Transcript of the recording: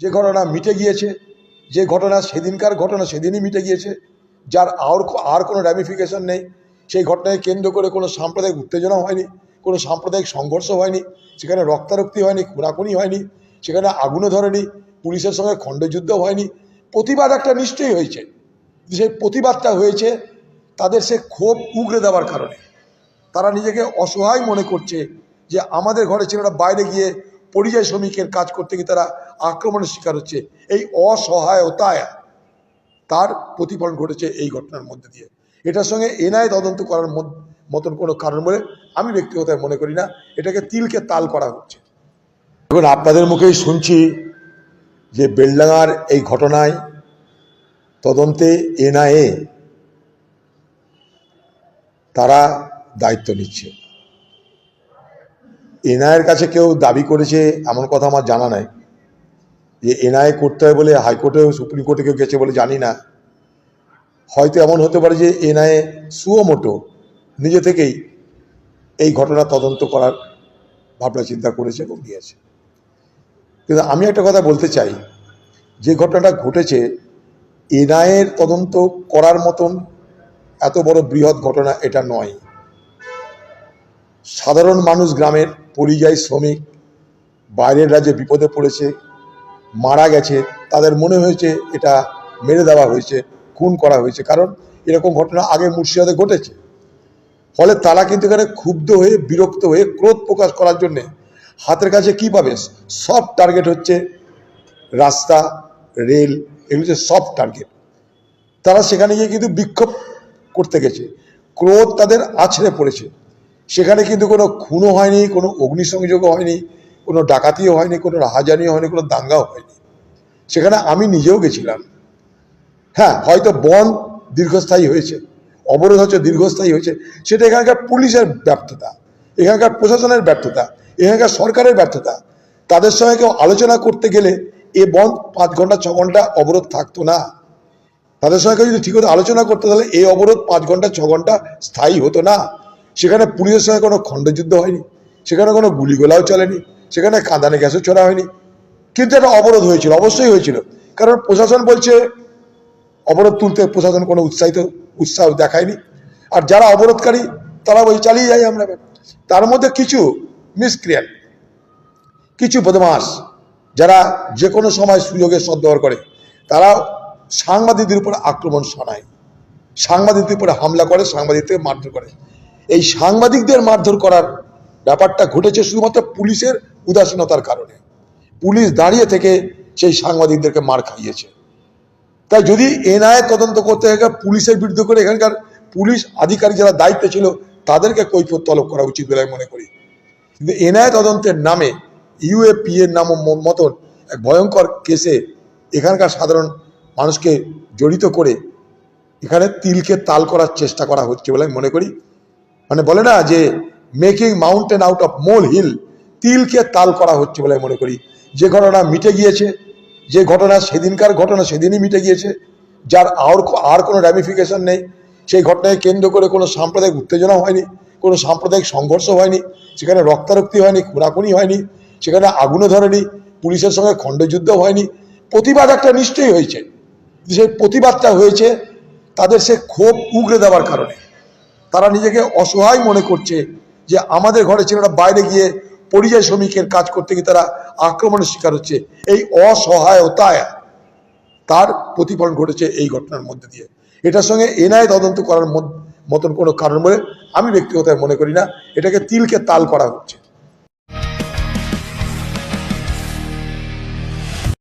যে ঘটনা মিটে গিয়েছে, যে ঘটনা সেদিনকার ঘটনা সেদিনই মিটে গিয়েছে, যার আর কোনো র্যামিফিকেশন নেই, সেই ঘটনাকে কেন্দ্র করে কোনো সাম্প্রদায়িক উত্তেজনা হয়নি, কোনো সাম্প্রদায়িক সংঘর্ষ হয়নি, সেখানে রক্তারক্তি হয়নি, খুনাখুনি হয়নি, সেখানে আগুনও ধরেনি, পুলিশের সঙ্গে খণ্ডযুদ্ধ হয়নি। প্রতিবাদ একটা নিশ্চয়ই হয়েছে, সেই প্রতিবাদটা হয়েছে তাদের সে ক্ষোভ উগরে দেওয়ার কারণে। তারা নিজেকে অসহায় মনে করছে যে আমাদের ঘরে ছেলেরা বাইরে গিয়ে পরিযায়ী শ্রমিকের কাজ করতে গিয়ে তারা আক্রমণের শিকার হচ্ছে। এই অসহায়তায় তার প্রতিফলন ঘটেছে এই ঘটনার মধ্যে দিয়ে। এটার সঙ্গে এনআইএ তদন্ত করার মতন কোনো কারণ বলে আমি ব্যক্তিগত মনে করি না। এটাকে তিলকে তাল করা হচ্ছে। এখন আপনাদের মুখেই শুনছি যে বেলডাঙার এই ঘটনায় তদন্তে এনআইএ তারা দায়িত্ব নিচ্ছে। এনআইএর কাছে কেউ দাবি করেছে এমন কথা আমার জানা নাই, যে এনআইএ করতে হয় বলে হাইকোর্টেও সুপ্রিম কোর্টে কেউ গেছে বলে জানি না। হয়তো এমন হতে পারে যে এনআইএ সুমোটো নিজে থেকেই এই ঘটনা তদন্ত করার ভাবনা চিন্তা করেছে এবং নিয়েছে। কিন্তু আমি একটা কথা বলতে চাই, যে ঘটনাটা ঘটেছে এনআইএর তদন্ত করার মতন এত বড় বৃহৎ ঘটনা এটা নয়। সাধারণ মানুষ, গ্রামের পরিযায়ী শ্রমিক বাইরের রাজ্যে বিপদে পড়েছে, মারা গেছে, তাদের মনে হয়েছে এটা মেরে দেওয়া হয়েছে, খুন করা হয়েছে, কারণ এরকম ঘটনা আগে মুর্শিদাবাদে ঘটেছে। ফলে তারা কিন্তু এখানে ক্ষুব্ধ হয়ে, বিরক্ত হয়ে, ক্রোধ প্রকাশ করার জন্যে হাতের কাছে কী পাবে? সফট টার্গেট হচ্ছে রাস্তা, রেল, এগুলো হচ্ছে সফট টার্গেট। তারা সেখানে গিয়ে কিন্তু বিক্ষোভ করতে গেছে, ক্রোধ তাদের আছড়ে পড়েছে। সেখানে কিন্তু কোনো খুনও হয়নি, কোনো অগ্নিসংযোগও হয়নি, কোনো ডাকাতিও হয়নি, কোনো রাহাজানিও হয়নি, কোনো দাঙ্গাও হয়নি। সেখানে আমি নিজেও গেছিলাম। হ্যাঁ, হয়তো বন দীর্ঘস্থায়ী হয়েছে, অবরোধ হচ্ছে দীর্ঘস্থায়ী হয়েছে, সেটা এখানকার পুলিশের ব্যর্থতা, এখানকার প্রশাসনের ব্যর্থতা, এখানকার সরকারের ব্যর্থতা। তাদের সঙ্গে কেউ আলোচনা করতে গেলে এ বন 5 ঘন্টা 6 ঘন্টা অবরোধ থাকতো না। তাদের সঙ্গে যদি ঠিক মতো আলোচনা করতে তাহলে এই অবরোধ 5 ঘন্টা 6 ঘন্টা স্থায়ী হতো না। সেখানে পুলিশের সঙ্গে কোনো খণ্ডযুদ্ধ হয়নি, সেখানে কোনো গুলিগোলাও চলেনি, সেখানে কাঁদানে গ্যাসও ছোড়া হয়নি। কিন্তু একটা অবরোধ হয়েছিল, অবশ্যই হয়েছিল, কারণ প্রশাসন বলছে অবরোধ তুলতে প্রশাসন কোনো উৎসাহ দেখায়নি। আর যারা অবরোধকারী তারা বলছে চালিয়ে যাই আমরা। তার মধ্যে কিছু মিসক্রিয়েন্ট, কিছু বদমাস যারা যে কোনো সময় সুযোগের সদ্ব্যবহার করে, তারা সাংবাদিকদের উপর আক্রমণ শোনায়, সাংবাদিকদের উপরে হামলা করে, সাংবাদিকদের মারধর করে। এই সাংবাদিকদের মারধর করার ব্যাপারটা ঘটেছে শুধুমাত্র পুলিশের উদাসীনতার কারণে। পুলিশ দাঁড়িয়ে থেকে সেই সাংবাদিকদেরকে মার খাইয়েছে। তাই যদি এনআইএ তদন্ত করতে গেলে পুলিশের বিরুদ্ধে করে এখানকার পুলিশ আধিকারিক যারা দায়িত্বে ছিল তাদেরকে কৈফিয়ত তলব করা উচিত বলে আমি মনে করি। কিন্তু এনআইএ তদন্তের নামে ইউএপি এর নাম মতন এক ভয়ঙ্কর কেসে এখানকার সাধারণ মানুষকে জড়িত করে এখানে তিলকে তাল করার চেষ্টা করা হচ্ছে বলে আমি মনে করি। মানে বলে না যে making mountain out of molehill, তিলকে তাল করা হচ্ছে বলে আমি মনে করি। যে ঘটনা মিটে গিয়েছে, যে ঘটনা সেদিনকার ঘটনা সেদিনই মিটে গিয়েছে, যার আর কোনো র্যামিফিকেশন নেই, সেই ঘটনাকে কেন্দ্র করে কোনো সাম্প্রদায়িক উত্তেজনা হয়নি, কোনো সাম্প্রদায়িক সংঘর্ষ হয়নি, সেখানে রক্তারক্তি হয়নি, খুনাখুনি হয়নি, সেখানে আগুনও ধরেনি, পুলিশের সঙ্গে খণ্ডযুদ্ধ হয়নি। প্রতিবাদ একটা নিশ্চয়ই হয়েছে, সেই প্রতিবাদটা হয়েছে তাদের সে ক্ষোভ উগরে দেওয়ার কারণে। তারা নিজেকে অসহায় মনে করছে যে আমাদের ঘরে ছেলেরা বাইরে গিয়ে পরিযায়ী শ্রমিকের কাজ করতে গিয়ে তারা আক্রমণের শিকার হচ্ছে। এই অসহায়তায় তার প্রতিফলন ঘটেছে এই ঘটনার মধ্যে দিয়ে। এটার সঙ্গে এনআইএ তদন্ত করার মতন কোনো কারণ বলে আমি ব্যক্তিগত মনে করি না। এটাকে তিলকে তাল করা হচ্ছে।